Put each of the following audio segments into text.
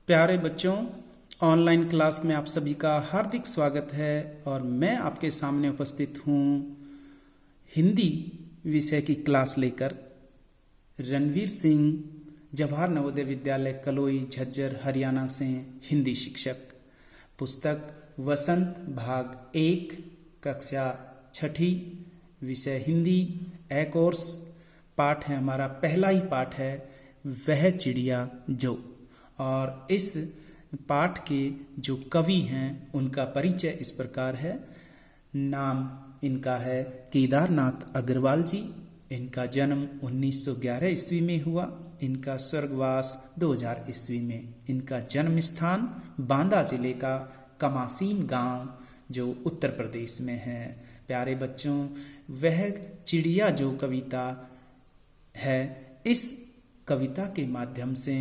प्यारे बच्चों, online class में आप सभी का हार्दिक स्वागत है और मैं आपके सामने उपस्थित हूँ हिंदी विषय की क्लास लेकर। रणवीर सिंह, जवाहर नवोदय विद्यालय कलोई, झज्जर, हरियाणा से हिंदी शिक्षक। पुस्तक वसंत भाग 1, कक्षा 6, विषय हिंदी, ए कोर्स। पाठ है हमारा, पहला ही पाठ है वह चिड़िया जो। और इस पाठ के जो कवि हैं उनका परिचय इस प्रकार है। नाम इनका है केदारनाथ अग्रवाल जी। इनका जन्म 1911 ईस्वी में हुआ। इनका स्वर्गवास 2000 ईस्वी में। इनका जन्म स्थान बांदा जिले का कमासीन गांव जो उत्तर प्रदेश में है। प्यारे बच्चों, वह चिड़िया जो कविता है, इस कविता के माध्यम से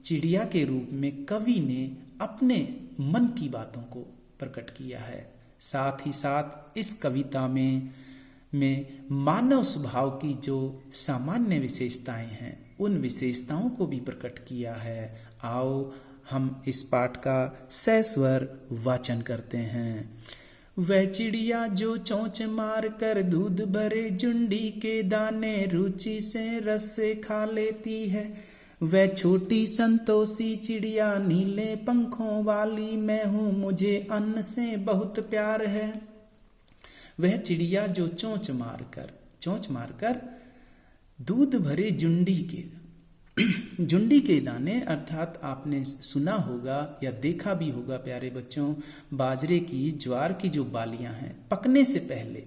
चिड़िया के रूप में कवि ने अपने मन की बातों को प्रकट किया है। साथ ही साथ इस कविता में मानव स्वभाव की जो सामान्य विशेषताएं हैं उन विशेषताओं को भी प्रकट किया है। आओ हम इस पाठ का सस्वर वाचन करते हैं। वह चिड़िया जो चोंच मार कर दूध भरे जुंडी के दाने रुचि से रस से खा लेती है, वह छोटी संतोषी चिड़िया नीले पंखों वाली मैं हूँ, मुझे अन्न से बहुत प्यार है। वह चिड़िया जो चोंच मारकर दूध भरे जुंडी के दाने, अर्थात आपने सुना होगा या देखा भी होगा प्यारे बच्चों, बाजरे की, ज्वार की जो बालियां हैं, पकने से पहले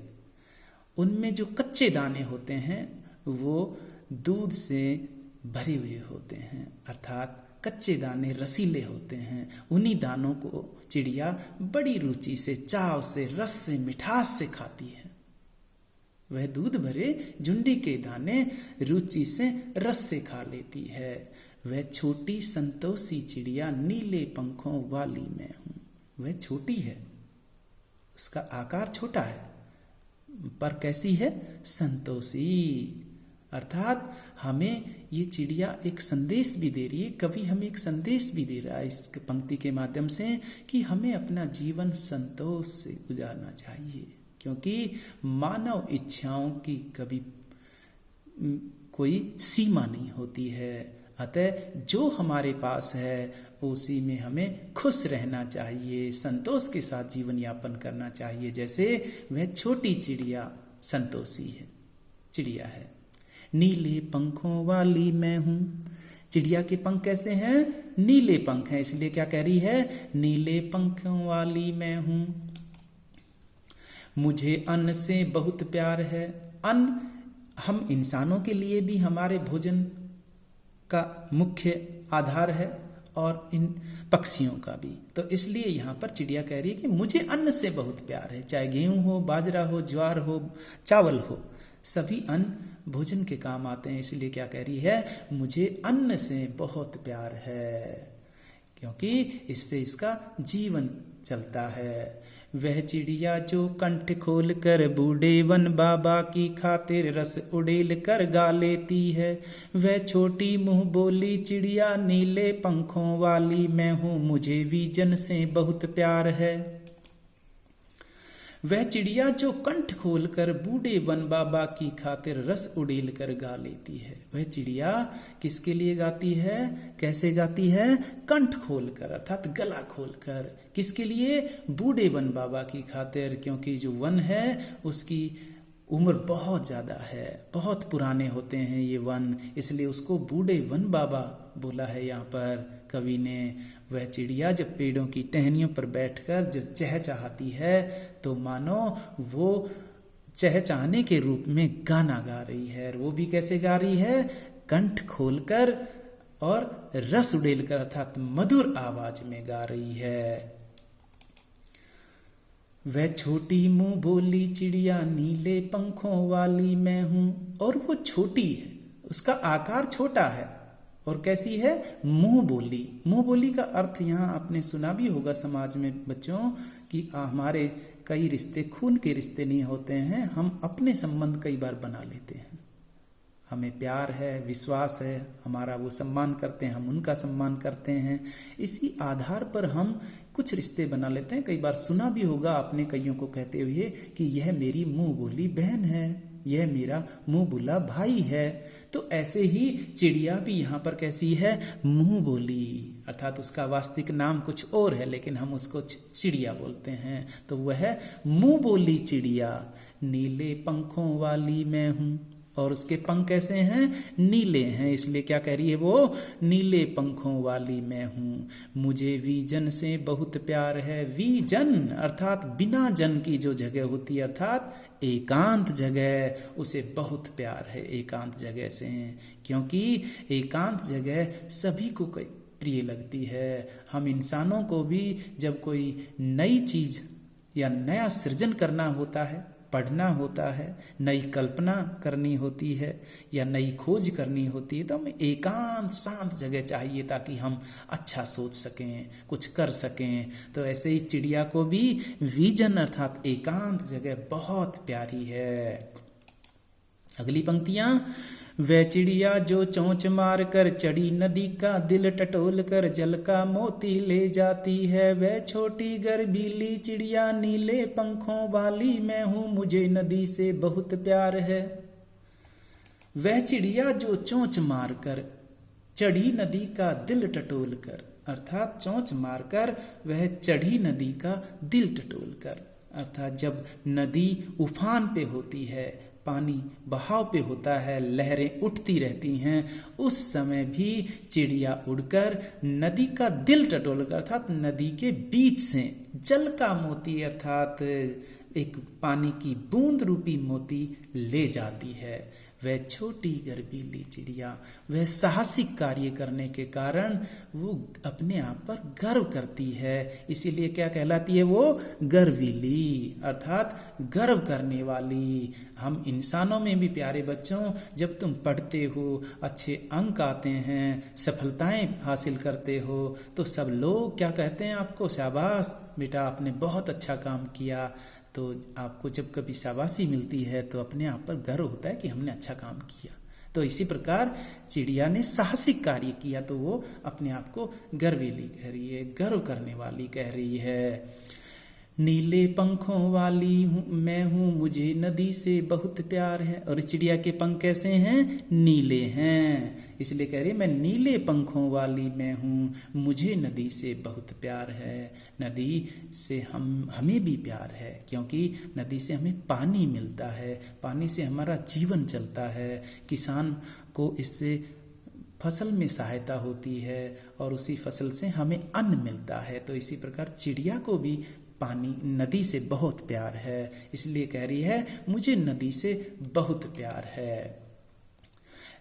उनमें जो कच्चे दाने होते हैं वो दूध से भरे हुए होते हैं, अर्थात कच्चे दाने रसीले होते हैं। उन्हीं दानों को चिड़िया बड़ी रुचि से, चाव से, रस से, मिठास से खाती है। वह दूध भरे जुंडी के दाने रुचि से, रस से खा लेती है। वह छोटी संतोषी चिड़िया नीले पंखों वाली मैं हूं। वह छोटी है, उसका आकार छोटा है, पर कैसी है? संतोषी। अर्थात हमें ये चिड़िया एक संदेश भी दे रही है। कवि हमें एक संदेश भी दे रहा है इस पंक्ति के माध्यम से कि हमें अपना जीवन संतोष से गुजारना चाहिए, क्योंकि मानव इच्छाओं की कभी कोई सीमा नहीं होती है। अतः जो हमारे पास है उसी में हमें खुश रहना चाहिए, संतोष के साथ जीवन यापन करना चाहिए। जैसे वह छोटी चिड़िया संतोषी है, चिड़िया है। नीले पंखों वाली मैं हूं। चिड़िया के पंख कैसे हैं? नीले पंख हैं, इसलिए क्या कह रही है? नीले पंखों वाली मैं हूं। मुझे अन्न से बहुत प्यार है। अन्न हम इंसानों के लिए भी हमारे भोजन का मुख्य आधार है और इन पक्षियों का भी। तो इसलिए यहाँ पर चिड़िया कह रही है कि मुझे अन्न से बहुत प्यार है। चाहे गेहूं हो, बाजरा हो, ज्वार हो, चावल हो, सभी अन्न भोजन के काम आते हैं। इसलिए क्या कह रही है? मुझे अन्न से बहुत प्यार है, क्योंकि इससे इसका जीवन चलता है। वह चिड़िया जो कंठ खोल कर बूढ़े वन बाबा की खातिर रस उड़ेल कर गा लेती है, वह छोटी मुंह बोली चिड़िया नीले पंखों वाली मैं हूँ, मुझे भी जन से बहुत प्यार है। वह चिड़िया जो कंठ खोलकर बूढ़े वन बाबा की खातिर रस उड़ेल कर गा लेती है। वह चिड़िया किसके लिए गाती है? कैसे गाती है? कंठ खोलकर, अर्थात गला खोलकर। किसके लिए? बूढ़े वन बाबा की खातिर, क्योंकि जो वन है उसकी उम्र बहुत ज़्यादा है, बहुत पुराने होते हैं ये वन, इसलिए उसको बूढ़े वन बाबा बोला है यहाँ पर कवि ने। वह चिड़िया जब पेड़ों की टहनियों पर बैठकर जो चहचहाती है तो मानो वो चहचहाने के रूप में गाना गा रही है। वो भी कैसे गा रही है? कंठ खोलकर और रस उड़ेलकर, अर्थात मधुर आवाज में गा रही है। वह छोटी मुंह बोली चिड़िया नीले पंखों वाली मैं हूं। और वो छोटी है, उसका आकार छोटा है। और कैसी है? मुंह बोली। मुंह बोली का अर्थ यहाँ आपने सुना भी होगा समाज में बच्चों कि हमारे कई रिश्ते खून के रिश्ते नहीं होते हैं, हम अपने संबंध कई बार बना लेते हैं। हमें प्यार है, विश्वास है, हमारा वो सम्मान करते हैं, हम उनका सम्मान करते हैं। इसी आधार पर हम कुछ रिश्ते बना लेते हैं। कई बार सुना भी होगा आपने कईयों को कहते हुए कि यह मेरी मुंह बोली बहन है, यह मेरा मुंह बोला भाई है। तो ऐसे ही चिड़िया भी यहाँ पर कैसी है, मुंह बोली, अर्थात उसका वास्तविक नाम कुछ और है लेकिन हम उसको चिड़िया बोलते हैं। तो वह मुंह बोली चिड़िया, नीले पंखों वाली मैं हूं। और उसके पंख कैसे हैं, नीले हैं, इसलिए क्या कह रही है वो, नीले पंखों वाली मैं हूं। मुझे वीजन से बहुत प्यार है। वीजन अर्थात बिना जन की जो जगह होती है, अर्थात एकांत जगह, उसे बहुत प्यार है एकांत जगह से, क्योंकि एकांत जगह सभी को प्रिय लगती है। हम इंसानों को भी जब कोई नई चीज या नया सृजन करना होता है, पढ़ना होता है, नई कल्पना करनी होती है या नई खोज करनी होती है, तो हमें एकांत शांत जगह चाहिए ताकि हम अच्छा सोच सकें, कुछ कर सकें। तो ऐसे ही चिड़िया को भी विजन अर्थात एकांत जगह बहुत प्यारी है। अगली पंक्तियां, वह चिड़िया जो चोंच मार कर चढ़ी नदी का दिल टटोल कर जल का मोती ले जाती है। वह छोटी गर्वीली चिड़िया नीले पंखों वाली मैं हूं, मुझे नदी से बहुत प्यार है। वह चिड़िया जो चोंच मार कर चढ़ी नदी का दिल टटोल कर, अर्थात चोंच मारकर वह चढ़ी नदी का दिल टटोल कर, अर्थात जब नदी उफान पे होती है, पानी बहाव पे होता है, लहरें उठती रहती हैं, उस समय भी चिड़िया उड़कर नदी का दिल टटोलकर, अर्थात नदी के बीच से जल का मोती अर्थात एक पानी की बूंद रूपी मोती ले जाती है। वह छोटी गर्वीली चिड़िया, वह साहसिक कार्य करने के कारण वो अपने आप पर गर्व करती है, इसीलिए क्या कहलाती है वो, गर्वीली, अर्थात गर्व करने वाली। हम इंसानों में भी प्यारे बच्चों, जब तुम पढ़ते हो, अच्छे अंक आते हैं, सफलताएं हासिल करते हो, तो सब लोग क्या कहते हैं आपको, शाबाश बेटा आपने बहुत अच्छा काम किया। तो आपको जब कभी शाबाशी मिलती है तो अपने आप पर गर्व होता है कि हमने अच्छा काम किया। तो इसी प्रकार चिड़िया ने साहसिक कार्य किया तो वो अपने आप को गर्वीली कह रही है, गर्व करने वाली कह रही है। नीले पंखों वाली मैं हूं, मुझे नदी से बहुत प्यार है। और चिड़िया के पंख कैसे हैं, नीले हैं, इसलिए कह रही है मैं नीले पंखों वाली मैं हूं, मुझे नदी से बहुत प्यार है। नदी से हमें भी प्यार है, क्योंकि नदी से हमें पानी मिलता है, पानी से हमारा जीवन चलता है, किसान को इससे फसल में सहायता होती है और उसी फसल से हमें अन्न मिलता है। तो इसी प्रकार चिड़िया को भी पानी, नदी से बहुत प्यार है, इसलिए कह रही है मुझे नदी से बहुत प्यार है।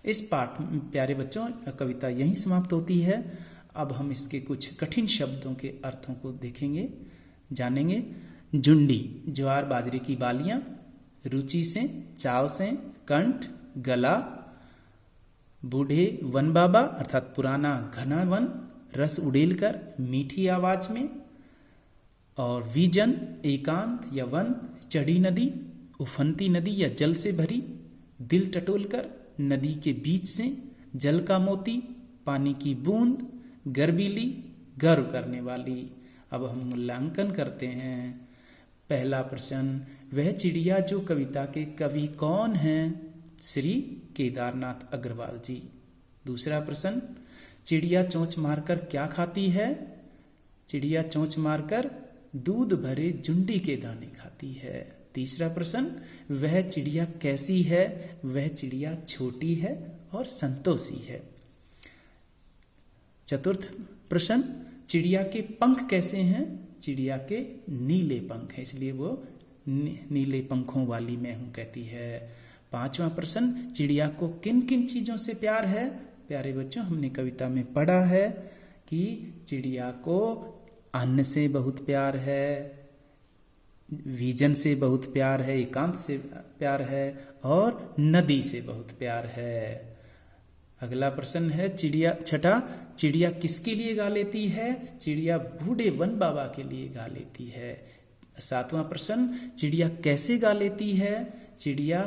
इस पाठ में प्यारे बच्चों कविता यहीं समाप्त होती है। अब हम इसके कुछ कठिन शब्दों के अर्थों को देखेंगे, जानेंगे। जुंडी, ज्वार बाजरे की बालियां, रुचि से, चाव से, कंठ, गला, बूढ़े वन बाबा अर्थात पुराना घना वन, रस उड़ेल कर, मीठी आवाज में। और विजन, एकांत या वन, चढ़ी नदी, उफनती नदी या जल से भरी, दिल टटोलकर, नदी के बीच से, जल का मोती, पानी की बूंद, गर्वीली, गर्व करने वाली। अब हम मूल्यांकन करते हैं। पहला प्रश्न, वह चिड़िया जो कविता के कवि कौन हैं? श्री केदारनाथ अग्रवाल जी। दूसरा प्रश्न, चिड़िया चोंच मारकर क्या खाती है? चिड़िया चोंच मारकर दूध भरे जुंडी के दाने खाती है। तीसरा प्रश्न, वह चिड़िया कैसी है? वह चिड़िया छोटी है और संतोषी है। चतुर्थ प्रश्न, चिड़िया के पंख कैसे हैं? चिड़िया के नीले पंख हैं, इसलिए वो नीले पंखों वाली मैं हूं कहती है। पांचवा प्रश्न, चिड़िया को किन किन चीजों से प्यार है? प्यारे बच्चों हमने कविता में पढ़ा है कि चिड़िया को अन्न से बहुत प्यार है, विजन से बहुत प्यार है, एकांत से प्यार है और नदी से बहुत प्यार है। अगला प्रश्न है छठा, चिड़िया किसके लिए गा लेती है? चिड़िया बूढ़े वन बाबा के लिए गा लेती है। सातवां प्रश्न, चिड़िया कैसे गा लेती है? चिड़िया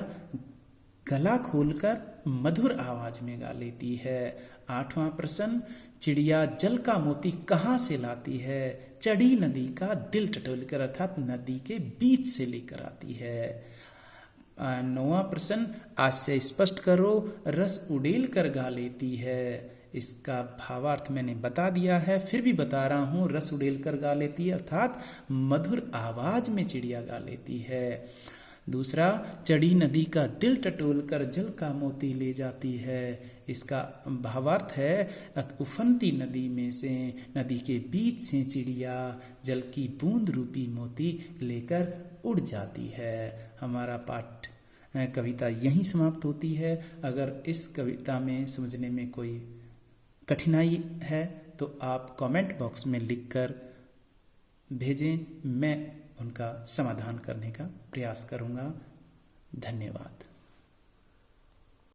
गला खोलकर मधुर आवाज में गा लेती है। 8वां प्रश्न, चिड़िया जल का मोती कहाँ से लाती है? चढ़ी नदी का दिल टटोलकर, अर्थात नदी के बीच से लेकर आती है। 9वां प्रश्न, आज से स्पष्ट करो, रस उड़ेल कर गा लेती है। इसका भावार्थ मैंने बता दिया है, फिर भी बता रहा हूं। रस उड़ेल कर गा लेती है अर्थात मधुर आवाज में चिड़िया गा लेती है। दूसरा, चढ़ी नदी का दिल टटोल कर जल का मोती ले जाती है। इसका भावार्थ है उफनती नदी में से, नदी के बीच से चिड़िया जल की बूंद रूपी मोती लेकर उड़ जाती है। हमारा पाठ कविता यहीं समाप्त होती है। अगर इस कविता में समझने में कोई कठिनाई है तो आप कमेंट बॉक्स में लिखकर भेजें, मैं उनका समाधान करने का प्रयास करूंगा। धन्यवाद।